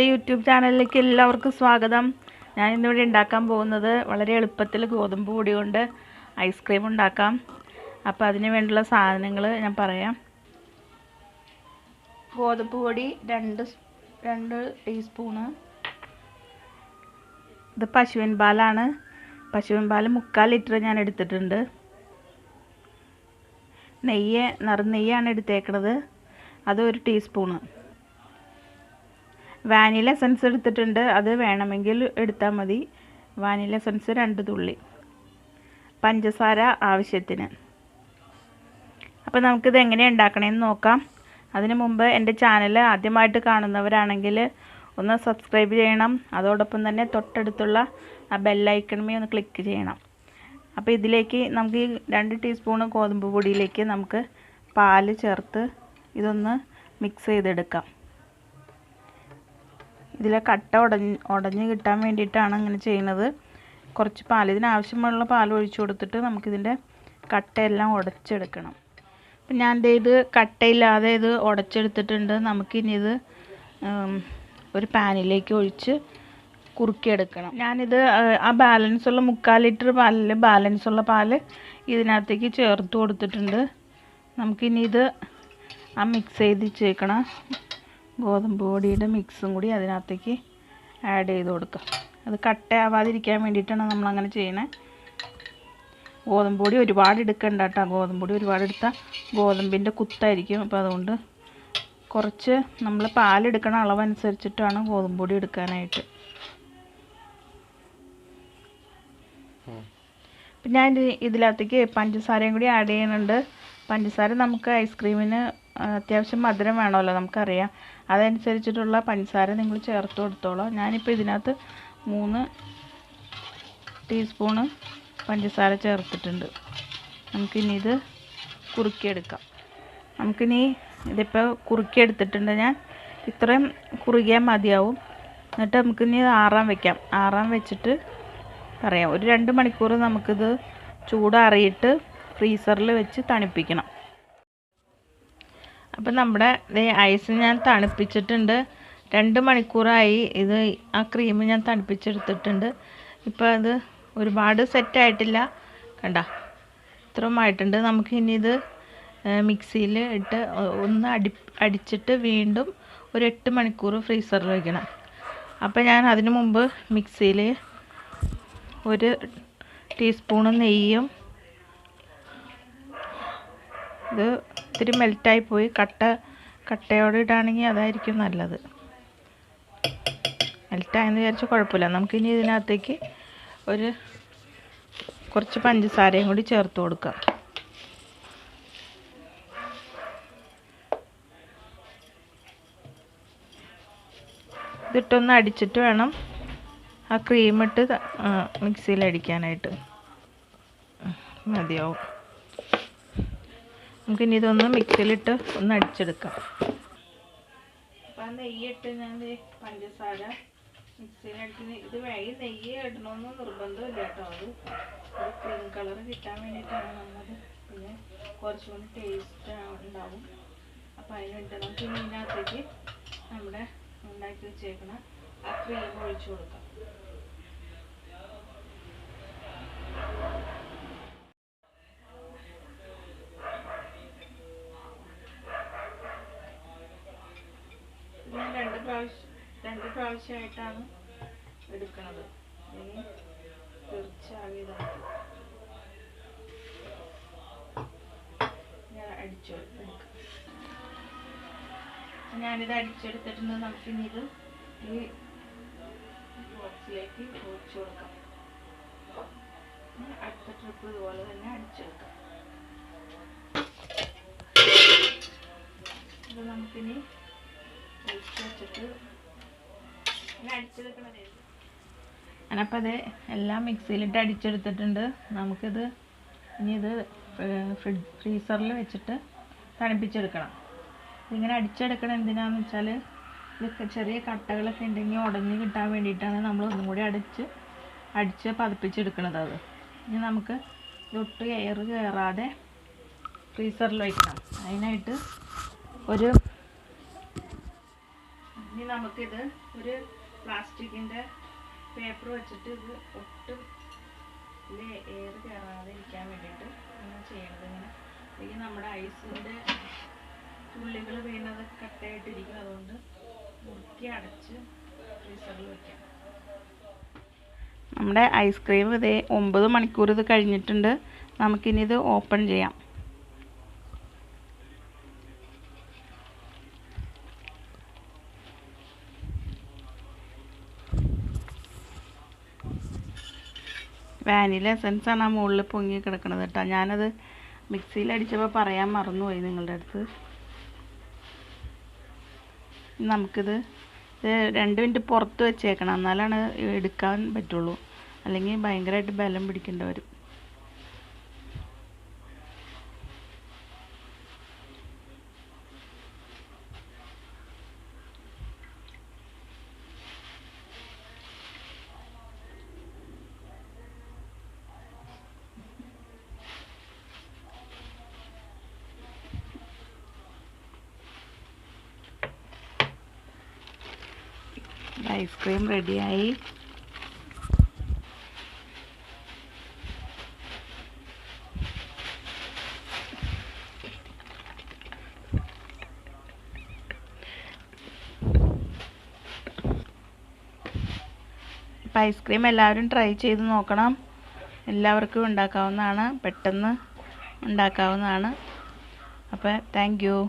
YouTube ചാനലിലേക്ക് എല്ലാവർക്കും സ്വാഗതം. ഞാൻ ഇന്നിവിടെ ഉണ്ടാക്കാൻ പോകുന്നത് വളരെ എളുപ്പത്തിൽ ഗോതമ്പ് പൊടി കൊണ്ട് ഐസ്ക്രീം ഉണ്ടാക്കാം. അപ്പോൾ അതിന് വേണ്ടിയുള്ള സാധനങ്ങൾ ഞാൻ പറയാം. ഗോതമ്പ് പൊടി 2 ടീസ്പൂണ്. ഇത് പശുവിൻ പാലാണ്. പശുവിൻ പാൽ 3/4 ലിറ്റർ ഞാൻ എടുത്തിട്ടുണ്ട്. നറുനെയ്യാണ് എടുത്തേക്കണത്, അത് 1 ടീസ്പൂണ്. വാനില എസൻസ് എടുത്തിട്ടുണ്ട്, അത് വേണമെങ്കിൽ എടുത്താൽ മതി. വാനില എസൻസ് 2 തുള്ളി. പഞ്ചസാര ആവശ്യത്തിന്. അപ്പോൾ നമുക്കിത് എങ്ങനെയാണ് ഉണ്ടാക്കണമെന്ന് നോക്കാം. അതിനു മുമ്പ് എൻ്റെ ചാനൽ ആദ്യമായിട്ട് കാണുന്നവരാണെങ്കിൽ ഒന്ന് സബ്സ്ക്രൈബ് ചെയ്യണം. അതോടൊപ്പം തന്നെ തൊട്ടടുത്തുള്ള ആ ബെല്ലൈക്കണമേ ഒന്ന് ക്ലിക്ക് ചെയ്യണം. അപ്പോൾ ഇതിലേക്ക് നമുക്ക് 2 ടീസ്പൂൺ ഗോതമ്പ് പൊടിയിലേക്ക് നമുക്ക് പാല് ചേർത്ത് ഇതൊന്ന് മിക്സ് ചെയ്തെടുക്കാം. ഇതിലെ കട്ട ഉടഞ്ഞ് കിട്ടാൻ വേണ്ടിയിട്ടാണ് ഇങ്ങനെ ചെയ്യുന്നത്. കുറച്ച് പാൽ, ഇതിനാവശ്യമുള്ള പാൽ ഒഴിച്ചു കൊടുത്തിട്ട് നമുക്കിതിൻ്റെ കട്ടയെല്ലാം ഉടച്ചെടുക്കണം. അപ്പം ഞാൻ ഇത് കട്ടയില്ലാതെ ഇത് ഉടച്ചെടുത്തിട്ടുണ്ട്. നമുക്കിനി ഇത് ഒരു പാനിലേക്ക് ഒഴിച്ച് കുറുക്കിയെടുക്കണം. ഞാനിത് ആ ബാലൻസുള്ള 3/4 ലിറ്റർ പാലിൽ ബാലൻസുള്ള പാല് ഇതിനകത്തേക്ക് ചേർത്ത് കൊടുത്തിട്ടുണ്ട്. നമുക്കിനി ഇത് ആ മിക്സ് ചെയ്ത് വെച്ചേക്കണം ഗോതമ്പ് പൊടിയുടെ മിക്സും കൂടി അതിനകത്തേക്ക് ആഡ് ചെയ്ത് കൊടുക്കാം. അത് കട്ടയാവാതിരിക്കാൻ വേണ്ടിയിട്ടാണ് നമ്മളങ്ങനെ ചെയ്യണത്. ഗോതമ്പ് പൊടി ഒരുപാട് എടുക്കണ്ട കേട്ടോ. ഗോതമ്പ് പൊടി ഒരുപാട് എടുത്താൽ ഗോതമ്പിൻ്റെ കുത്തായിരിക്കും. അപ്പോൾ അതുകൊണ്ട് കുറച്ച് നമ്മൾ പാലെടുക്കണ അളവനുസരിച്ചിട്ടാണ് ഗോതമ്പ് പൊടി എടുക്കാനായിട്ട്. പിന്നെ ഞാൻ ഇതിനകത്തേക്ക് പഞ്ചസാരയും കൂടി ആഡ് ചെയ്യുന്നുണ്ട്. പഞ്ചസാര നമുക്ക് ഐസ്ക്രീമിന് അത്യാവശ്യം മധുരം വേണമല്ലോ, നമുക്കറിയാം. അതനുസരിച്ചിട്ടുള്ള പഞ്ചസാര നിങ്ങൾ ചേർത്ത് കൊടുത്തോളാം. ഞാനിപ്പോൾ ഇതിനകത്ത് 3 ടീസ്പൂണ് പഞ്ചസാര ചേർത്തിട്ടുണ്ട്. നമുക്കിനി ഇത് കുറുക്കിയെടുക്കാം. നമുക്കിനി ഇതിപ്പോൾ കുറുക്കിയെടുത്തിട്ടുണ്ട് ഞാൻ. ഇത്രയും കുറുകിയാൽ മതിയാവും. എന്നിട്ട് നമുക്കിനി ആറാൻ വയ്ക്കാം. ആറാൻ വെച്ചിട്ട് പറയാം. ഒരു 2 മണിക്കൂർ നമുക്കിത് ചൂടാറിയിട്ട് ഫ്രീസറിൽ വെച്ച് തണുപ്പിക്കണം. അപ്പം നമ്മുടെ ഐസ് ഞാൻ തണുപ്പിച്ചിട്ടുണ്ട്. 2 മണിക്കൂറായി. ഇത് ആ ക്രീം ഞാൻ തണുപ്പിച്ചെടുത്തിട്ടുണ്ട്. ഇപ്പോൾ അത് ഒരുപാട് സെറ്റായിട്ടില്ല, കണ്ട ഇത്രയുമായിട്ടുണ്ട്. നമുക്കിനി ഇത് മിക്സിയിൽ ഇട്ട് ഒന്ന് അടിച്ചിട്ട് വീണ്ടും ഒരു 8 മണിക്കൂർ ഫ്രീസറിൽ വയ്ക്കണം. അപ്പോൾ ഞാൻ അതിനു മുമ്പ് മിക്സിയിൽ 1 ടീസ്പൂണ് നെയ്യും, ഇത് ഇത്തിരി മെൽറ്റായി പോയി, കട്ടയോടെ ഇടുകയാണെങ്കിൽ അതായിരിക്കും നല്ലത്. മെൽറ്റായെന്ന് വിചാരിച്ച് കുഴപ്പമില്ല. നമുക്കിനി ഇതിനകത്തേക്ക് കുറച്ച് പഞ്ചസാരയും കൂടി ചേർത്ത് കൊടുക്കാം. ഇതിട്ടൊന്ന് അടിച്ചിട്ട് വേണം ആ ക്രീം ഇട്ട് മിക്സിയിൽ അടിക്കാനായിട്ട്. മതിയാവും. നമുക്കിനി ഇതൊന്ന് മിക്സിയിലിട്ട് ഒന്ന് അടിച്ചെടുക്കാം. അപ്പം ആ നെയ്യിട്ട് ഞാൻ പഞ്ചസാര മിക്സിയിൽ അടിക്കുന്നത്. ഇത് ഈ നെയ്യ് ഇടണമെന്ന് നിർബന്ധമില്ല കേട്ടോ. അത് ഒരു ക്രീം കളർ കിട്ടാൻ വേണ്ടിയിട്ടാണ് നമ്മളത്. പിന്നെ കുറച്ചുകൂടി ടേസ്റ്റ് ഉണ്ടാവും. അപ്പം അതിനുണ്ട്. നമുക്ക് ഇനി ഇതിനകത്തേക്ക് നമ്മുടെ ഉണ്ടാക്കി വെച്ചേക്കണ ആ ക്രീം ഒഴിച്ചു കൊടുക്കാം. ഞാൻ 2 പ്രാവശ്യമായിട്ടാണ് എടുക്കുന്നത്. ഇനി തീർച്ചയായും ഞാൻ അടിച്ചെടുക്കാം. ഞാനിത് അടിച്ചെടുത്തിട്ടുണ്ട്. നമുക്കിനി ഇത് ഈ ബോക്സിലേക്ക് ഒഴിച്ചു കൊടുക്കാം. അടുത്ത ട്രിപ്പ് ഇതുപോലെ തന്നെ അടിച്ചെടുക്കാം. ഇത് നമുക്കിനി ഒഴിച്ച് വെച്ചിട്ട് അടിച്ചെടുക്കണത്. ഞാനപ്പോൾ അത് എല്ലാം മിക്സിയിലിട്ട് അടിച്ചെടുത്തിട്ടുണ്ട്. നമുക്കിത് ഇനി ഇത് ഫ്രീസറിൽ വെച്ചിട്ട് തണുപ്പിച്ചെടുക്കണം. ഇതിങ്ങനെ അടിച്ചെടുക്കണം എന്തിനാണെന്ന് വെച്ചാൽ ഇതൊക്കെ ചെറിയ കട്ടകളൊക്കെ ഉണ്ടെങ്കിൽ ഉടഞ്ഞ് കിട്ടാൻ വേണ്ടിയിട്ടാണ് നമ്മൾ ഒന്നും കൂടി അടിച്ച് പതിപ്പിച്ചെടുക്കണത്. അത് ഇനി നമുക്ക് ഇതൊട്ട് എയർ കയറാതെ ഫ്രീസറിൽ വയ്ക്കണം. അതിനായിട്ട് ഒരു ഇനി നമുക്കിത് ഒരു പ്ലാസ്റ്റിക്കിൻ്റെ പേപ്പർ വെച്ചിട്ട് ഇത് ഒട്ടും എയർ കയറാതെ ഇരിക്കാൻ വേണ്ടിയിട്ട് ഇങ്ങനെ ചെയ്യണത്. ഇങ്ങനെ അല്ലെങ്കിൽ നമ്മുടെ ഐസിൻ്റെ തുള്ളികൾ വീണത് കട്ടയായിട്ടിരിക്കും. അതുകൊണ്ട് മുറുക്കി അടച്ച് ഫ്രീസറിൽ വയ്ക്കാം. നമ്മുടെ ഐസ്ക്രീം ഇതേ 9 മണിക്കൂർ ഇത് കഴിഞ്ഞിട്ടുണ്ട്. നമുക്കിനി ഇത് ഓപ്പൺ ചെയ്യാം. വാനില എസൻസ് ആണ് ആ മുകളിൽ പൊങ്ങി കിടക്കുന്നത് കേട്ടോ. ഞാനത് മിക്സിയിൽ അടിച്ചപ്പോൾ പറയാൻ മറന്നുപോയി നിങ്ങളുടെ അടുത്ത്. നമുക്കിത് 2 മിനിറ്റ് പുറത്ത് വെച്ചേക്കണം, എന്നാലാണ് എടുക്കാൻ പറ്റുള്ളൂ. അല്ലെങ്കിൽ ഭയങ്കരമായിട്ട് ബലം പിടിക്കേണ്ടി വരും. ഐസ്ക്രീം റെഡിയായി. അപ്പോൾ ഐസ്ക്രീം എല്ലാവരും ട്രൈ ചെയ്ത് നോക്കണം. എല്ലാവർക്കും ഉണ്ടാക്കാവുന്നതാണ്, പെട്ടെന്ന് ഉണ്ടാക്കാവുന്നതാണ്. അപ്പോൾ താങ്ക് യു.